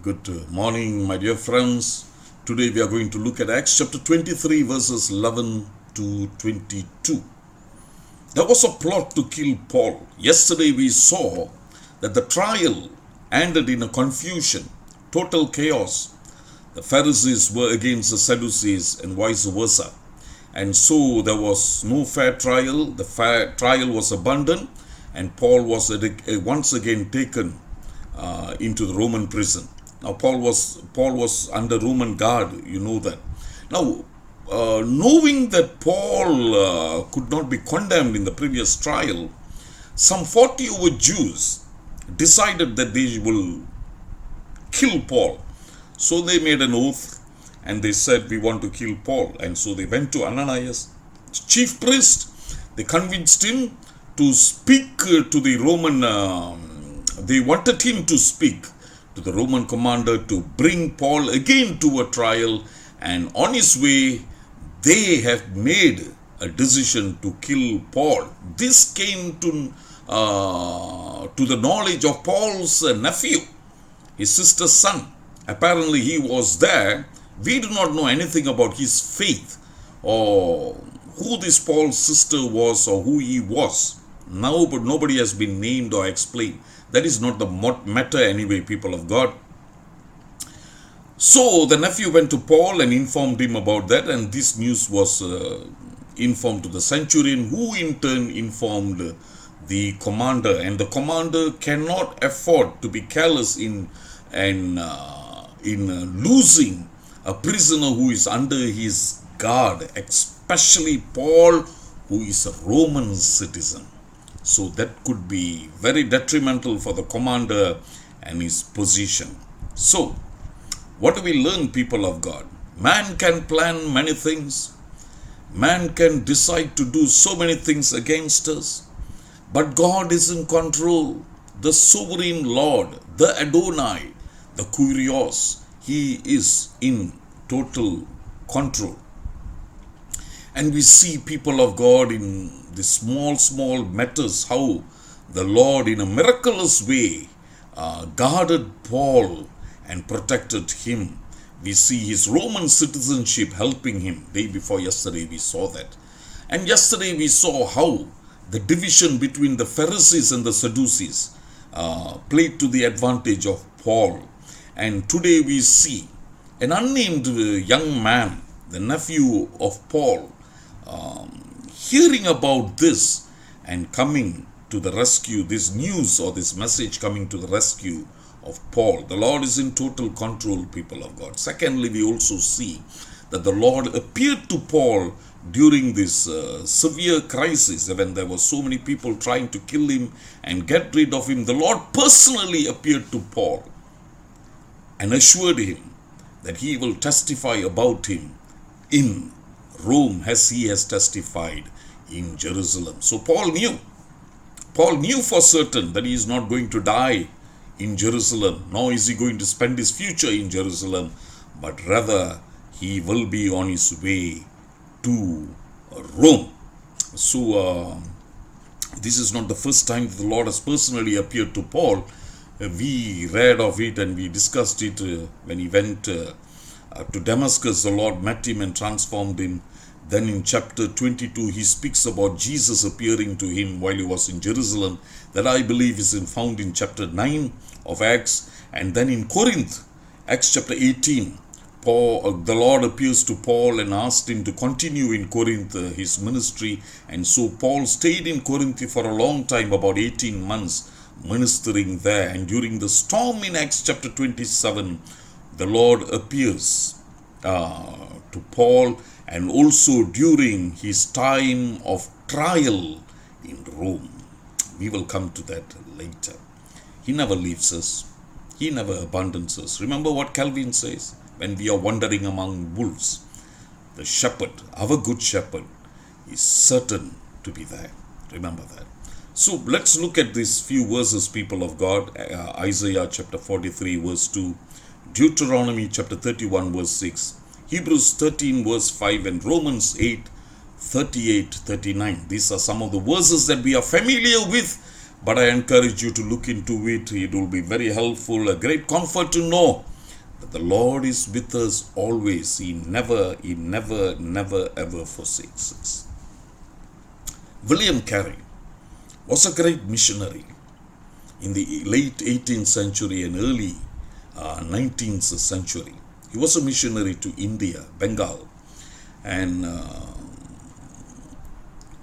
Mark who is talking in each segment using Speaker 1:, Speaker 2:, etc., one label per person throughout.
Speaker 1: Good morning, my dear friends. Today we are going to look at Acts chapter 23, verses 11 to 22. There was a plot to kill Paul. Yesterday we saw that the trial ended in a confusion, total chaos. The Pharisees were against the Sadducees and vice versa. And so there was no fair trial. The fair trial was abandoned, and Paul was once again taken into the Roman prison. Now Paul was under Roman guard, you know that. Now, knowing that Paul could not be condemned in the previous trial, some 40 over Jews decided that they will kill Paul. So they made an oath and they said, we want to kill Paul. And so they went to Ananias, chief priest. They convinced him to speak to the Roman, they wanted him to speak to the Roman commander to bring Paul again to a trial, and on his way they have made a decision to kill Paul. This came to the knowledge of Paul's nephew, his sister's son. Apparently he was there. We do not know anything about his faith or who this Paul's sister was or who he was. Now, but nobody has been named or explained. That is not the matter anyway, people of God. So the nephew went to Paul and informed him about that, and this news was informed to the centurion, who in turn informed the commander. And the commander cannot afford to be careless in losing a prisoner who is under his guard, especially Paul, who is a Roman citizen. So that could be very detrimental for the commander and his position. So, what do we learn, people of God? Man can plan many things. Man can decide to do so many things against us. But God is in control. The sovereign Lord, the Adonai, the Kyrios, He is in total control. And we see, people of God, in the small matters, how the Lord in a miraculous way guarded Paul and protected him. We see his Roman citizenship helping him. Day before yesterday we saw that. And yesterday we saw how the division between the Pharisees and the Sadducees played to the advantage of Paul. And today we see an unnamed young man, the nephew of Paul, hearing about this and coming to the rescue, this news or this message coming to the rescue of Paul. The Lord is in total control, people of God. Secondly, we also see that the Lord appeared to Paul during this severe crisis, when there were so many people trying to kill him and get rid of him. The Lord personally appeared to Paul and assured him that he will testify about him in Rome as he has testified in Jerusalem. So Paul knew for certain that he is not going to die in Jerusalem, nor is he going to spend his future in Jerusalem, but rather he will be on his way to Rome. So this is not the first time that the Lord has personally appeared to Paul. We read of it and we discussed it when he went to Damascus. The Lord met him and transformed him. Then in chapter 22, he speaks about Jesus appearing to him while he was in Jerusalem. That I believe is found in chapter 9 of Acts. And then in Corinth, Acts chapter 18, the Lord appears to Paul and asked him to continue in Corinth his ministry. And so Paul stayed in Corinth for a long time, about 18 months, ministering there. And during the storm in Acts chapter 27, the Lord appears to Paul, and also during his time of trial in Rome. We will come to that later. He never leaves us. He never abandons us. Remember what Calvin says, when we are wandering among wolves, the shepherd, our good shepherd, is certain to be there. Remember that. So let's look at these few verses, people of God. Isaiah chapter 43 verse 2, Deuteronomy chapter 31 verse 6, Hebrews 13 verse 5, and Romans 8, 38, 39. These are some of the verses that we are familiar with, but I encourage you to look into it. It will be very helpful, a great comfort to know that the Lord is with us always. He never, never ever forsakes us. William Carey was a great missionary in the late 18th century and early 19th century. He was a missionary to India, Bengal. And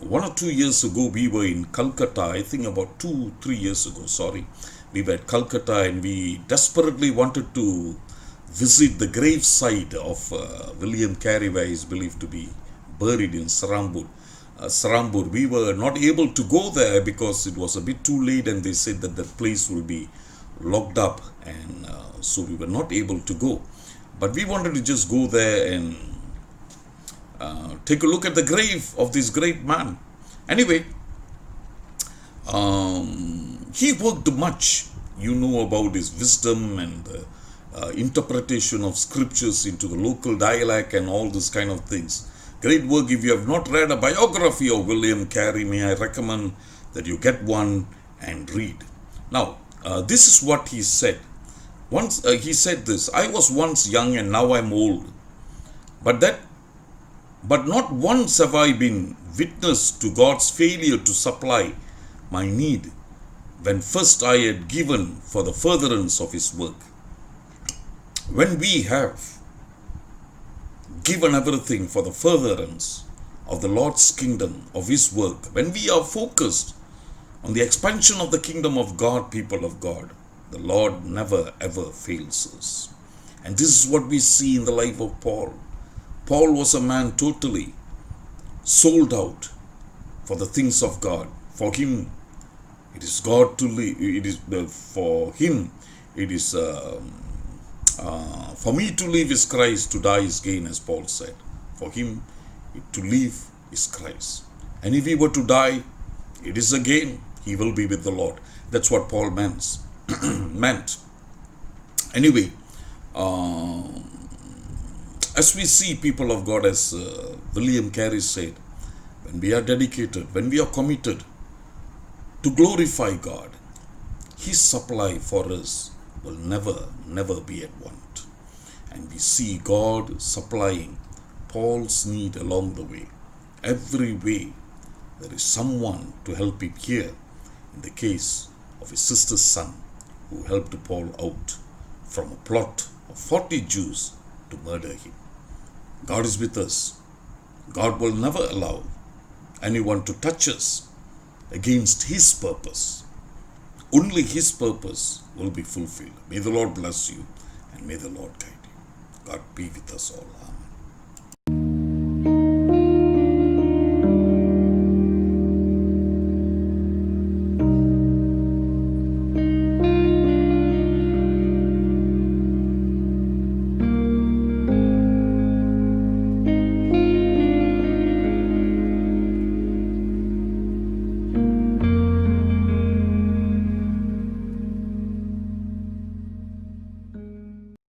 Speaker 1: 1 or 2 years ago, we were in Calcutta. I think about 2-3 years ago, sorry. We were at Calcutta and we desperately wanted to visit the gravesite of William Carey, where he is believed to be buried in Sarambur. We were not able to go there because it was a bit too late, and they said that the place will be locked up, and so we were not able to go. But we wanted to just go there and take a look at the grave of this great man. Anyway, he worked much. You know about his wisdom and interpretation of scriptures into the local dialect and all this kind of things. Great work. If you have not read a biography of William Carey, may I recommend that you get one and read. Now, this is what he said. Once he said this: I was once young and now I am old. But not once have I been witness to God's failure to supply my need when first I had given for the furtherance of His work. When we have given everything for the furtherance of the Lord's kingdom, of His work, when we are focused on the expansion of the kingdom of God, people of God, the Lord never ever fails us. And this is what we see in the life of Paul. Paul was a man totally sold out for the things of God. For him, it is God to live. It is for him. It is for me to live is Christ, to die is gain, as Paul said. For him, to live is Christ. And if he were to die, it is a gain. He will be with the Lord. That's what Paul meant. Anyway, as we see, people of God, as William Carey said, when we are dedicated, when we are committed to glorify God, His supply for us will never be at want. And we see God supplying Paul's need along the way. Every way there is someone to help him here. In the case of his sister's son, who helped Paul out from a plot of 40 Jews to murder him. God is with us. God will never allow anyone to touch us against His purpose. Only His purpose will be fulfilled. May the Lord bless you and may the Lord guide you. God be with us all. Amen.